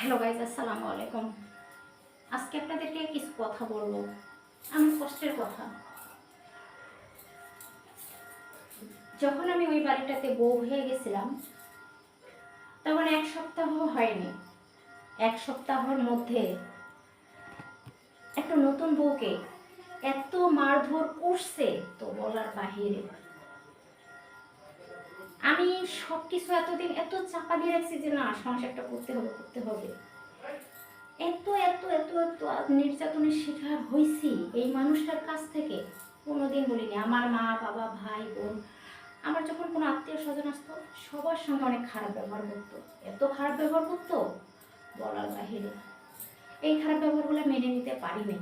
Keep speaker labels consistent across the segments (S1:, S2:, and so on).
S1: Hello guys, আসসালামু আলাইকুম। আজকে আপনাদেরকে কিছু কথা বলবো, আমার কষ্টের কথা। যখন আমি ওই বাড়িটাতে বউ হয়ে গেছিলাম, তখন এক সপ্তাহ হয়নি। এক সপ্তাহের মধ্যে একটা নতুন বউকে এত মারধর করছে তো বলার বাহিরে। আমি সব কিছু এতদিন এত চাপা দিয়ে রাখছি যে না, সংসারটা করতে হবে করতে হবে। এত এত এত এত নির্যাতনের শিকার হয়েছি এই মানুষটার কাছ থেকে। কোনোদিন বলিনি। আমার মা বাবা ভাই বোন, আমার যখন কোনো আত্মীয় স্বজন আসতো সবার সঙ্গে অনেক খারাপ ব্যবহার করতো। এত খারাপ ব্যবহার করতো বলার বাহিরে। এই খারাপ ব্যবহারগুলো মেনে নিতে পারিনি,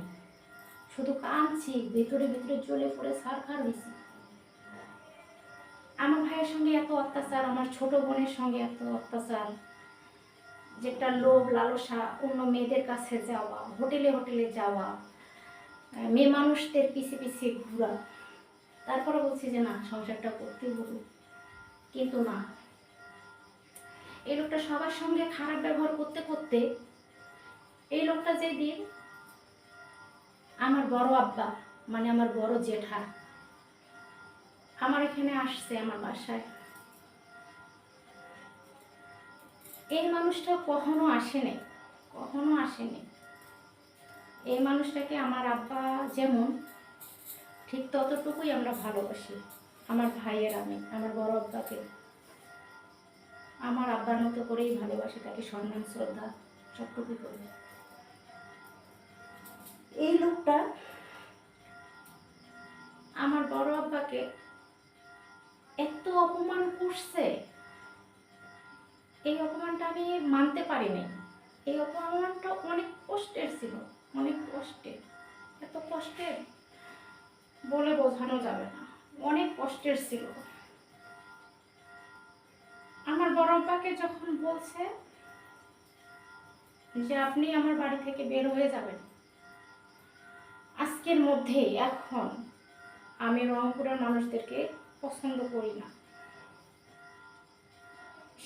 S1: শুধু কাঁদছি, ভেতরে ভেতরে জ্বলে পড়ে ছারখার হয়েছি। আমার ভাইয়ের সঙ্গে এত অত্যাচার, আমার ছোট বোনের সঙ্গে এত অত্যাচার, যেটা লোভ লালসা, অন্য মেয়েদের কাছে যাওয়া, হোটেলে হোটেলে যাওয়া, মেয়ে মানুষদের পিছিয়ে পিছিয়ে ঘোরা। তারপরে বলছি যে না, সংসারটা করতে হবে, কিন্তু না। এই লোকটা সবার সঙ্গে খারাপ ব্যবহার করতে করতে এই লোকটা যেদিন আমার বড় আব্বা মানে আমার বড় জেঠা আমার এখানে আসছে, আমার বাসায়, এই মানুষটা কখনো আসেনি, কখনো আসেনি। এই মানুষটাকে আমার আব্বা যেমন, ঠিক ততটুকুই আমরা ভালোবাসি। আমার ভাইয়ের আমি আমার বড় আব্বাকে আমার আব্বার মতো করেই ভালোবাসি, তাকে সম্মান শ্রদ্ধা সবটুকুই করি। এই লোকটা আমার বড় আব্বাকে এত অপমান করছে, এই অপমানটা আমি মানতে পারিনি। এই অপমানটা অনেক কষ্টের ছিল, অনেক কষ্টের, এত কষ্টের বলে বোঝানো যাবে না, অনেক কষ্টের ছিল। আমার বড় আব্বাকে যখন বলছে যে আপনি আমার বাড়ি থেকে বের হয়ে যাবেন আজকের মধ্যেই, এখন আমি রংপুরের মানুষদেরকে পছন্দ করি না,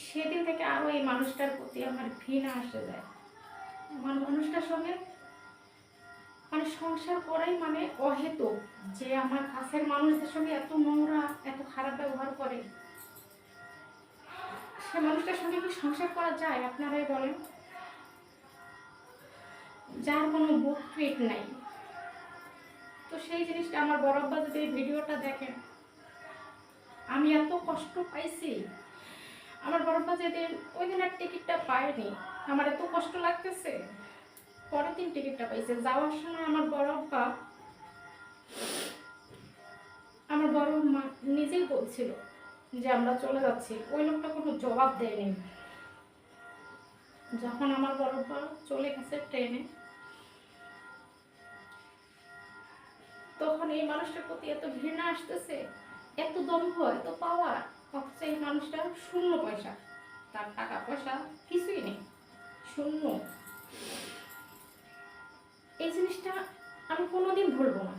S1: সেদিন থেকে আরো এই মানুষটার প্রতি আমার ঘৃণা আসে যায়। আমার মানুষটার সঙ্গে মানে সংসার করাই মানে অহেতুক, যে আমার কাছের মানুষদের সঙ্গে এত নোংরা এত খারাপ ব্যবহার করে, সে মানুষটার সঙ্গে কি সংসার করা যায় আপনারাই বলেন? যার কোনো বুক ফিট নাই। তো সেই জিনিসটা আমার বড় আব্বা যদি এই ভিডিওটা দেখেন, আমি এত কষ্ট পাইছি। আমার বড় আব্বা যেদিন ওই দিন আর টিকিটটা পায়নি, আমার এত কষ্ট লাগতেছে। পরের দিন টিকিটটা পাইছে। যাওয়ার সময় আমার বড় আব্বা, আমার বড় মা নিজেই বলছিল যে আমরা চলে যাচ্ছি, ওই লোকটা কোনো জবাব দেয়নি। যখন আমার বড় আব্বা চলে গেছে ট্রেনে, তখন এই মানুষটার প্রতি এত ঘৃণা আসতেছে, এত দম্ভ, এত পাওয়ার, অথচ এই মানুষটা শূন্য পয়সা, তার টাকা পয়সা কিছুই নেই, শূন্য। এই জিনিসটা আমি কোনোদিন ভুলবো না।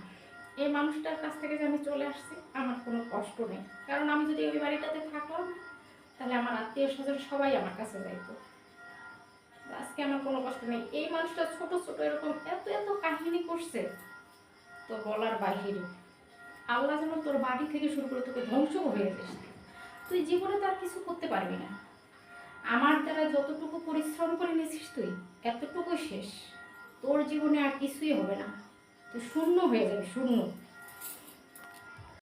S1: এই মানুষটার কাছ থেকে যে আমি চলে আসছি, আমার কোনো কষ্ট নেই, কারণ আমি যদি ওই বাড়িটাতে থাকলাম তাহলে আমার আত্মীয় স্বজন সবাই আমার কাছে যাইতো। আজকে আমার কোনো কষ্ট নেই। এই মানুষটা ছোট ছোট এরকম এত এত কাহিনী করছে তো বলার বাহিরে। আল্লাহ যেন তোর বাড়ি থেকে শুরু করে তোকে ধ্বংস হয়ে যাস, তুই জীবনে তো আর কিছু করতে পারবি না। আমার দ্বারা যতটুকু পরিশ্রম করে নিয়েছিস তুই, এতটুকু শেষ। তোর জীবনে আর কিছুই হবে না, তুই শূন্য হয়ে যাবে, শূন্য।